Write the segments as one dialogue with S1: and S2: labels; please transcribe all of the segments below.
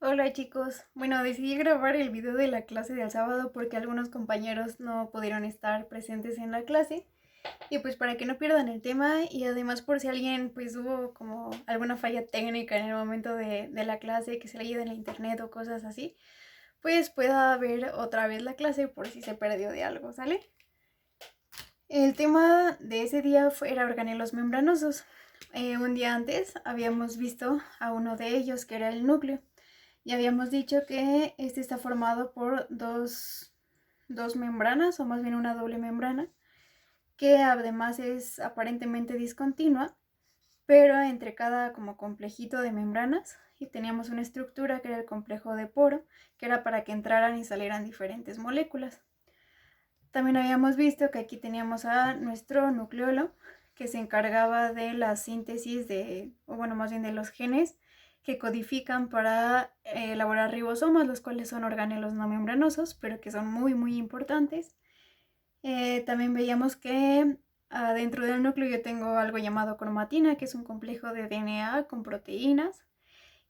S1: Hola chicos, bueno, decidí grabar el video de la clase del sábado porque algunos compañeros no pudieron estar presentes en la clase y pues para que no pierdan el tema y además por si alguien pues hubo como alguna falla técnica en el momento de la clase que se le ayude en la internet o cosas así, pues pueda ver otra vez la clase por si se perdió de algo, ¿sale? El tema de ese día era organelos membranosos. Un día antes habíamos visto a uno de ellos que era el núcleo. Y habíamos dicho que este está formado por dos membranas, o más bien una doble membrana, que además es aparentemente discontinua, pero entre cada como complejito de membranas, y teníamos una estructura que era el complejo de poro, que era para que entraran y salieran diferentes moléculas. También habíamos visto que aquí teníamos a nuestro nucleolo, que se encargaba de la síntesis o bueno, más bien de los genes que codifican para elaborar ribosomas, los cuales son organelos no membranosos, pero que son muy importantes. También veíamos que adentro del núcleo yo tengo algo llamado cromatina, que es un complejo de DNA con proteínas.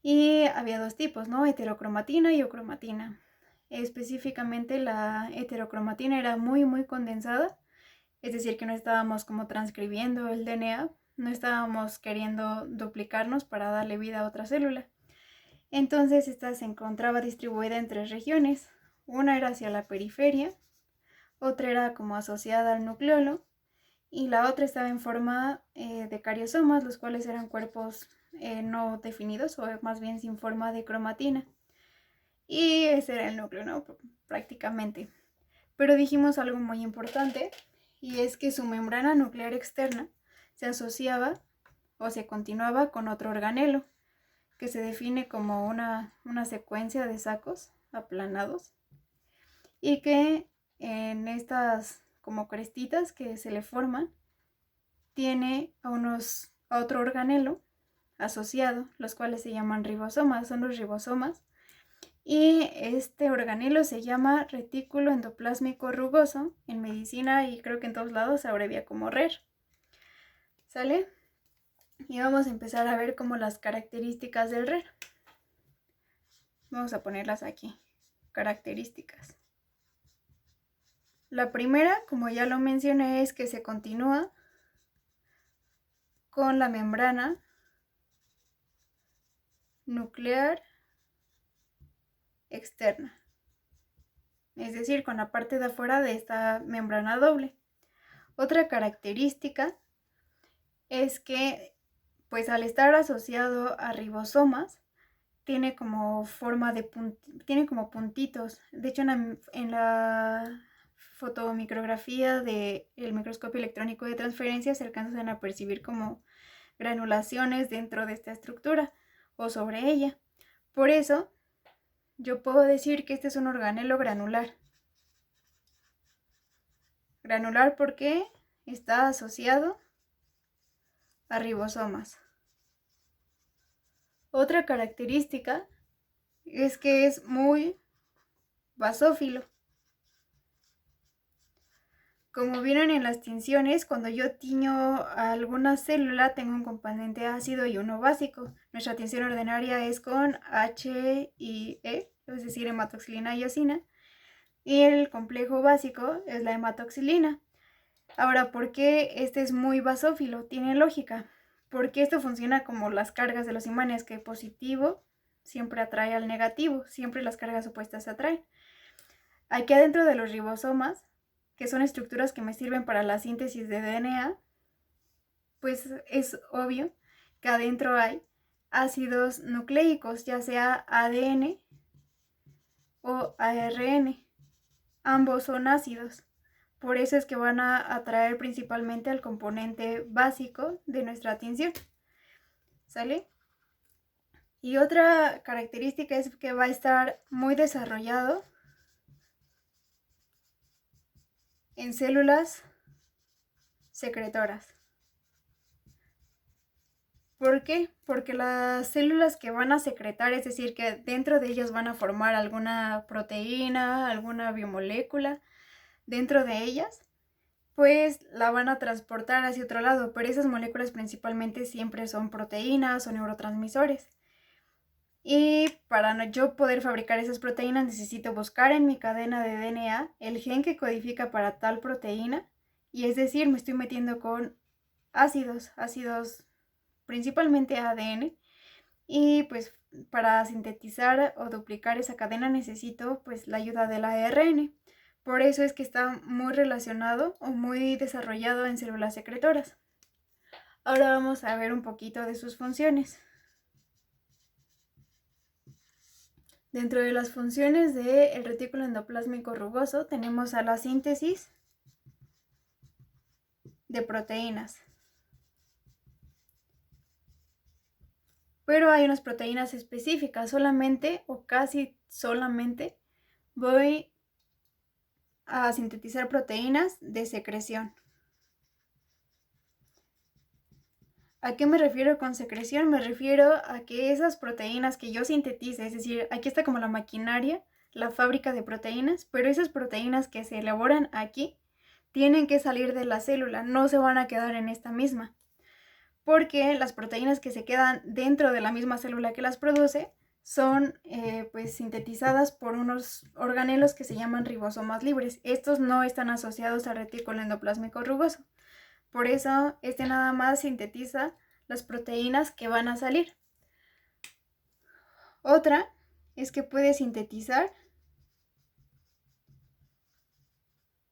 S1: Y había dos tipos, ¿no? Heterocromatina y ocromatina. Específicamente la heterocromatina era muy condensada, es decir, que no estábamos como transcribiendo el DNA, no estábamos queriendo duplicarnos para darle vida a otra célula. Entonces esta se encontraba distribuida en tres regiones. Una era hacia la periferia, otra era como asociada al nucleolo y la otra estaba en forma de cariosomas, los cuales eran cuerpos no definidos o más bien sin forma de cromatina. Y ese era el núcleo, ¿no? Prácticamente. Pero dijimos algo muy importante y es que su membrana nuclear externa se asociaba o se continuaba con otro organelo que se define como una secuencia de sacos aplanados y que en estas como crestitas que se le forman tiene a otro organelo asociado, los cuales se llaman ribosomas, son los ribosomas. Y este organelo se llama retículo endoplásmico rugoso en medicina y creo que en todos lados se abrevia como RER. ¿Sale? Y vamos a empezar a ver como las características del RER. Vamos a ponerlas aquí. Características. La primera, como ya lo mencioné, es que se continúa con la membrana nuclear externa, es decir, con la parte de afuera de esta membrana doble. Otra característica es que, pues al estar asociado a ribosomas, tiene como forma de tiene como puntitos. De hecho, en la fotomicrografía del microscopio electrónico de transferencia se alcanzan a percibir como granulaciones dentro de esta estructura o sobre ella. Por eso, yo puedo decir que este es un organelo granular. Granular porque está asociado a ribosomas. Otra característica es que es muy basófilo. Como vieron en las tinciones, cuando yo tiño a alguna célula tengo un componente ácido y uno básico. Nuestra tinción ordinaria es con H y E, es decir, hematoxilina y eosina. Y el complejo básico es la hematoxilina. Ahora, ¿por qué este es muy basófilo? Tiene lógica. Porque esto funciona como las cargas de los imanes, que positivo siempre atrae al negativo, siempre las cargas opuestas se atraen. Aquí adentro de los ribosomas, que son estructuras que me sirven para la síntesis de DNA, pues es obvio que adentro hay ácidos nucleicos, ya sea ADN o ARN. Ambos son ácidos. Por eso es que van a atraer principalmente al componente básico de nuestra tinción. ¿Sale? Y otra característica es que va a estar muy desarrollado en células secretoras. ¿Por qué? Porque las células que van a secretar, es decir, que dentro de ellas van a formar alguna proteína, alguna biomolécula, dentro de ellas, pues la van a transportar hacia otro lado, pero esas moléculas principalmente siempre son proteínas o neurotransmisores. Y para yo poder fabricar esas proteínas necesito buscar en mi cadena de DNA el gen que codifica para tal proteína. Y es decir, me estoy metiendo con ácidos principalmente ADN. Y pues para sintetizar o duplicar esa cadena necesito pues la ayuda del ARN. Por eso es que está muy relacionado o muy desarrollado en células secretoras. Ahora vamos a ver un poquito de sus funciones. Dentro de las funciones del retículo endoplásmico rugoso tenemos a la síntesis de proteínas. Pero hay unas proteínas específicas, solamente o casi solamente voy a sintetizar proteínas de secreción. ¿A qué me refiero con secreción? Me refiero a que esas proteínas que yo sintetice, es decir, aquí está como la maquinaria, la fábrica de proteínas, pero esas proteínas que se elaboran aquí tienen que salir de la célula, no se van a quedar en esta misma, porque las proteínas que se quedan dentro de la misma célula que las produce son pues sintetizadas por unos organelos que se llaman ribosomas libres. Estos no están asociados al retículo endoplásmico rugoso. Por eso este nada más sintetiza las proteínas que van a salir. Otra es que puede sintetizar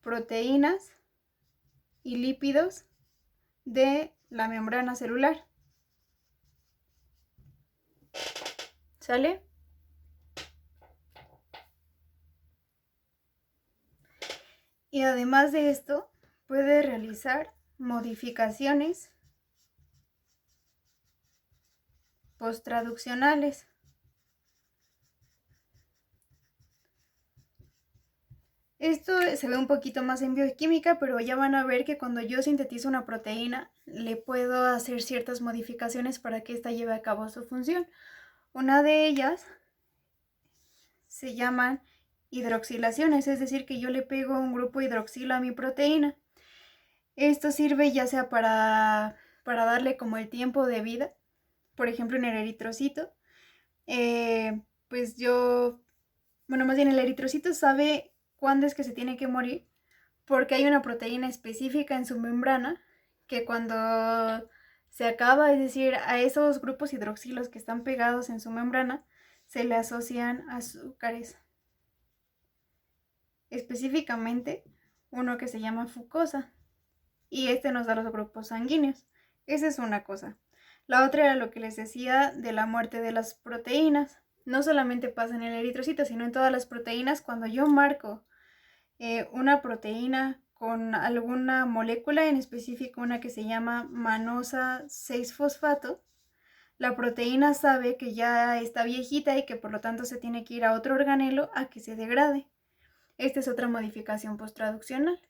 S1: proteínas y lípidos de la membrana celular. ¿Sale? Y además de esto, puede realizar modificaciones posttraduccionales. Esto se ve un poquito más en bioquímica, pero ya van a ver que cuando yo sintetizo una proteína, le puedo hacer ciertas modificaciones para que ésta lleve a cabo su función. Una de ellas se llaman hidroxilaciones, es decir, que yo le pego un grupo hidroxilo a mi proteína. Esto sirve ya sea para darle como el tiempo de vida, por ejemplo en el eritrocito. Más bien el eritrocito sabe cuándo es que se tiene que morir, porque hay una proteína específica en su membrana que cuando se acaba, es decir, a esos grupos hidroxilos que están pegados en su membrana, se le asocian azúcares. Específicamente uno que se llama fucosa, y este nos da los grupos sanguíneos. Esa es una cosa. La otra era lo que les decía de la muerte de las proteínas. No solamente pasa en el eritrocito, sino en todas las proteínas. Cuando yo marco una proteína con alguna molécula, en específico una que se llama manosa 6-fosfato, la proteína sabe que ya está viejita y que por lo tanto se tiene que ir a otro organelo a que se degrade. Esta es otra modificación posttraduccional.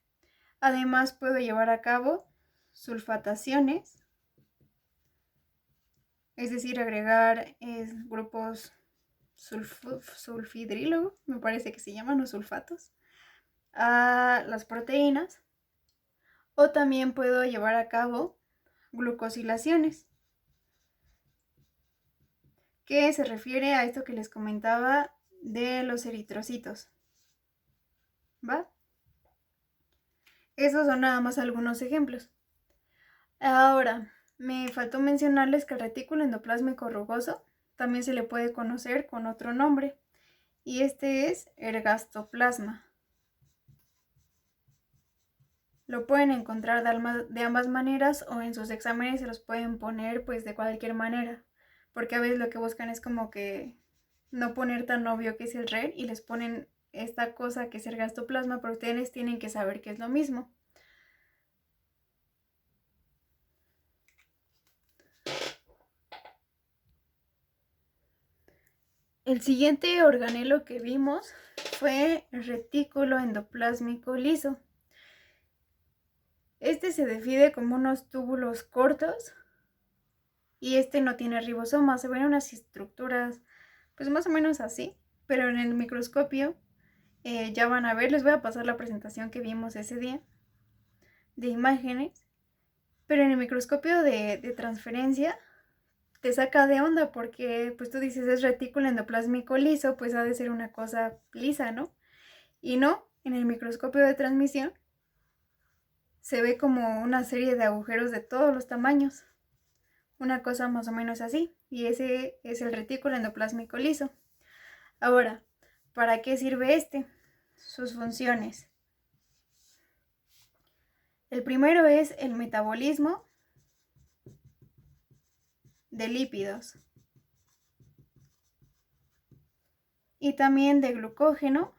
S1: Además puedo llevar a cabo sulfataciones, es decir, agregar grupos sulfidrilo, me parece que se llaman, o sulfatos, a las proteínas. O también puedo llevar a cabo glucosilaciones, que se refiere a esto que les comentaba de los eritrocitos. ¿Va? Esos son nada más algunos ejemplos. Ahora, me faltó mencionarles que el retículo endoplásmico rugoso también se le puede conocer con otro nombre, y este es ergastoplasma. Lo pueden encontrar de ambas maneras, o en sus exámenes se los pueden poner pues de cualquier manera, porque a veces lo que buscan es como que no poner tan obvio que es el red y les ponen esta cosa que es ergastoplasma, pero ustedes tienen que saber que es lo mismo. El siguiente organelo que vimos fue el retículo endoplásmico liso. Este se divide como unos túbulos cortos y este no tiene ribosomas. Se ven unas estructuras pues más o menos así, pero en el microscopio ya van a ver. Les voy a pasar la presentación que vimos ese día de imágenes, pero en el microscopio de transferencia te saca de onda porque pues tú dices es retículo endoplásmico liso, pues ha de ser una cosa lisa, ¿no? Y no, en el microscopio de transmisión se ve como una serie de agujeros de todos los tamaños, una cosa más o menos así, y ese es el retículo endoplásmico liso. Ahora, ¿para qué sirve este? Sus funciones. El primero es el metabolismo de lípidos y también de glucógeno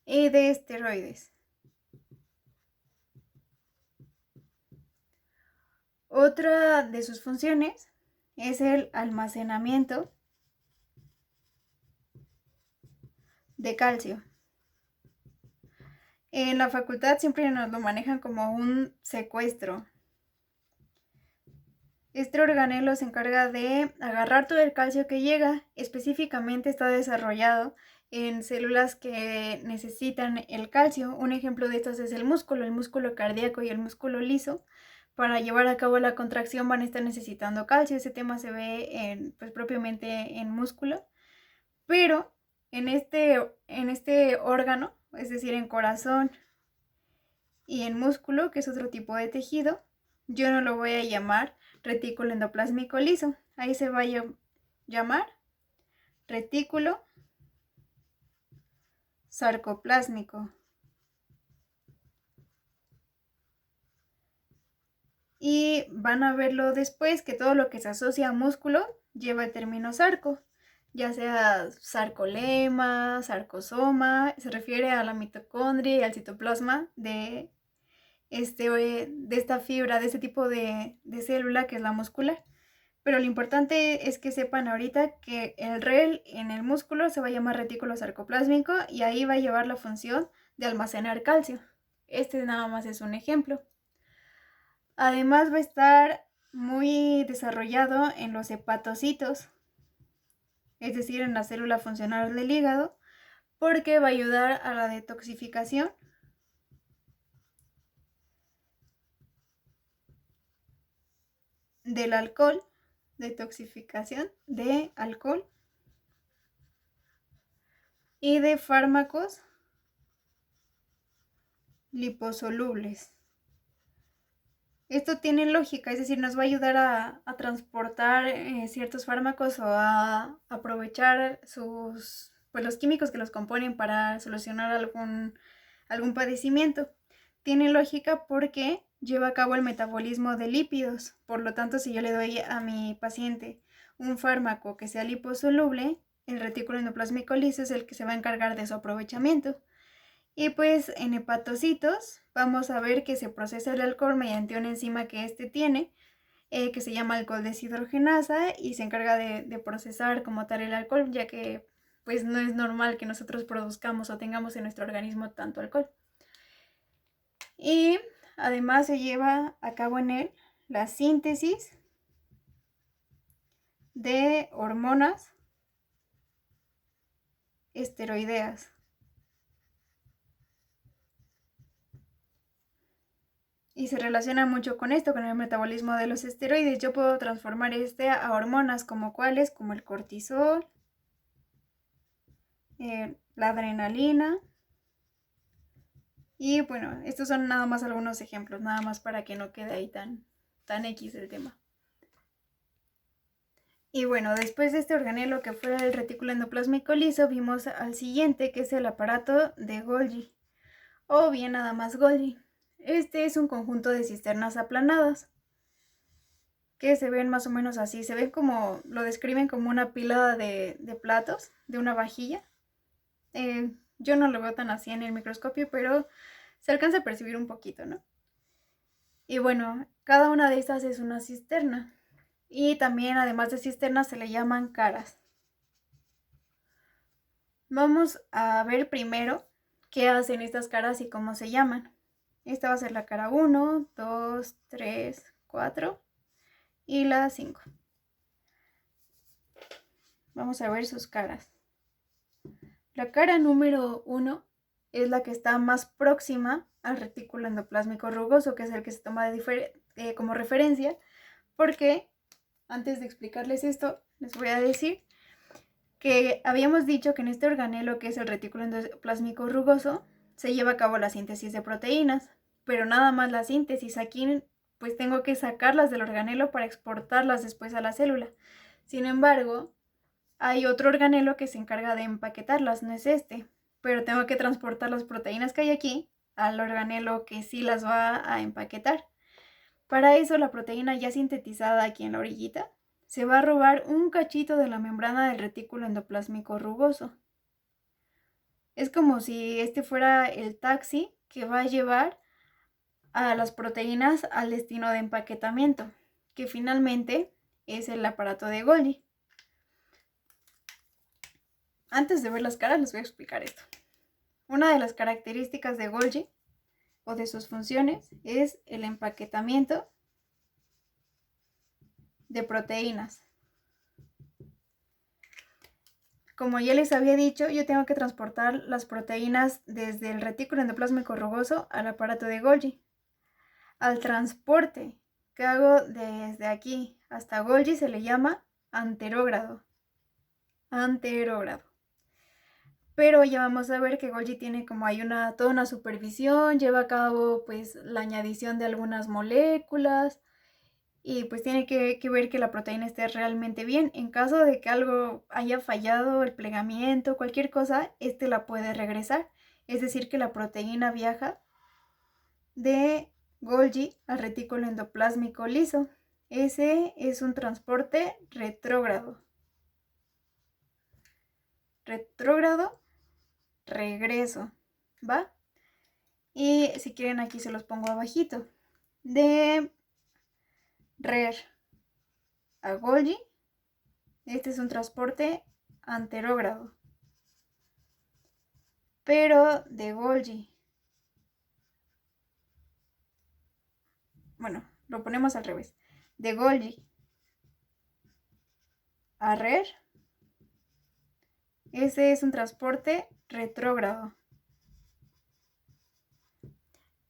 S1: y de esteroides. Otra de sus funciones es el almacenamiento de calcio. En la facultad siempre nos lo manejan como un secuestro. Este organelo se encarga de agarrar todo el calcio que llega. Específicamente está desarrollado en células que necesitan el calcio. Un ejemplo de estos es el músculo cardíaco y el músculo liso. Para llevar a cabo la contracción van a estar necesitando calcio. Ese tema se ve pues, propiamente en músculo. Pero en este órgano, es decir, en corazón y en músculo, que es otro tipo de tejido, yo no lo voy a llamar retículo endoplásmico liso. Ahí se va a llamar retículo sarcoplásmico. Y van a verlo después que todo lo que se asocia a músculo lleva el término sarco, ya sea sarcolema, sarcosoma, se refiere a la mitocondria y al citoplasma de esta fibra, de este tipo de célula que es la muscular. Pero lo importante es que sepan ahorita que el REL en el músculo se va a llamar retículo sarcoplásmico y ahí va a llevar la función de almacenar calcio. Este nada más es un ejemplo. Además va a estar muy desarrollado en los hepatocitos, es decir, en la célula funcional del hígado, porque va a ayudar a la detoxificación del alcohol, detoxificación de alcohol y de fármacos liposolubles. Esto tiene lógica, es decir, nos va a ayudar a transportar ciertos fármacos o a aprovechar pues los químicos que los componen para solucionar algún padecimiento. Tiene lógica porque lleva a cabo el metabolismo de lípidos. Por lo tanto, si yo le doy a mi paciente un fármaco que sea liposoluble, el retículo endoplásmico liso es el que se va a encargar de su aprovechamiento. Y pues en hepatocitos vamos a ver que se procesa el alcohol mediante una enzima que tiene, que se llama alcohol deshidrogenasa y se encarga de procesar como tal el alcohol, ya que pues no es normal que nosotros produzcamos o tengamos en nuestro organismo tanto alcohol. Y además se lleva a cabo en él la síntesis de hormonas esteroideas. Y se relaciona mucho con esto, con el metabolismo de los esteroides. Yo puedo transformar a hormonas como cuáles, como el cortisol, la adrenalina. Y bueno, estos son nada más algunos ejemplos, nada más para que no quede ahí tan X el tema. Y bueno, después de este organelo que fue el retículo endoplásmico liso, vimos al siguiente, que es el aparato de Golgi, o bien nada más Golgi. Este es un conjunto de cisternas aplanadas, que se ven más o menos así, se ven como, lo describen como una pila de platos, de una vajilla. Yo no lo veo tan así en el microscopio, pero se alcanza a percibir un poquito, ¿no? Y bueno, cada una de estas es una cisterna. Y también, además de cisternas, se le llaman caras. Vamos a ver primero qué hacen estas caras y cómo se llaman. Esta va a ser la cara 1, 2, 3, 4 y la 5. Vamos a ver sus caras. La cara número 1 es la que está más próxima al retículo endoplásmico rugoso, que es el que se toma como referencia, Porque, antes de explicarles esto, les voy a decir que habíamos dicho que en este organelo, que es el retículo endoplásmico rugoso, se lleva a cabo la síntesis de proteínas, pero nada más la síntesis. Aquí pues tengo que sacarlas del organelo para exportarlas después a la célula. Sin embargo, hay otro organelo que se encarga de empaquetarlas, no es este, pero tengo que transportar las proteínas que hay aquí al organelo que sí las va a empaquetar. Para eso, la proteína ya sintetizada aquí en la orillita se va a robar un cachito de la membrana del retículo endoplásmico rugoso. Es como si este fuera el taxi que va a llevar a las proteínas al destino de empaquetamiento, que finalmente es el aparato de Golgi. Antes de ver las caras les voy a explicar esto. Una de las características de Golgi o de sus funciones es el empaquetamiento de proteínas. Como ya les había dicho, yo tengo que transportar las proteínas desde el retículo endoplásmico rugoso al aparato de Golgi. Al transporte que hago desde aquí hasta Golgi se le llama anterógrado. Pero ya vamos a ver que Golgi tiene como hay toda una supervisión, lleva a cabo pues la añadición de algunas moléculas y pues tiene que ver que la proteína esté realmente bien. En caso de que algo haya fallado, el plegamiento, cualquier cosa, la puede regresar. Es decir, que la proteína viaja de Golgi al retículo endoplásmico liso. Ese es un transporte retrógrado. Retrógrado, regreso, ¿va? Y si quieren aquí se los pongo abajito. De RER a Golgi, este es un transporte anterógrado. Pero de Golgi, bueno, lo ponemos al revés. De Golgi a RER, ese es un transporte retrógrado.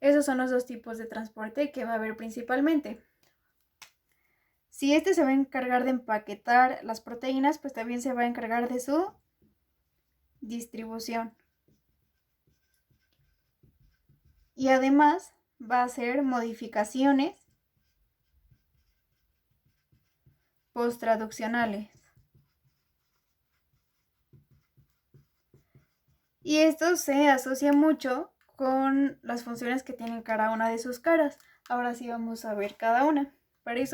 S1: Esos son los dos tipos de transporte que va a haber principalmente. Si este se va a encargar de empaquetar las proteínas, pues también se va a encargar de su distribución. Y además va a hacer modificaciones posttraduccionales. Y esto se asocia mucho con las funciones que tienen cada una de sus caras. Ahora sí vamos a ver cada una. Para eso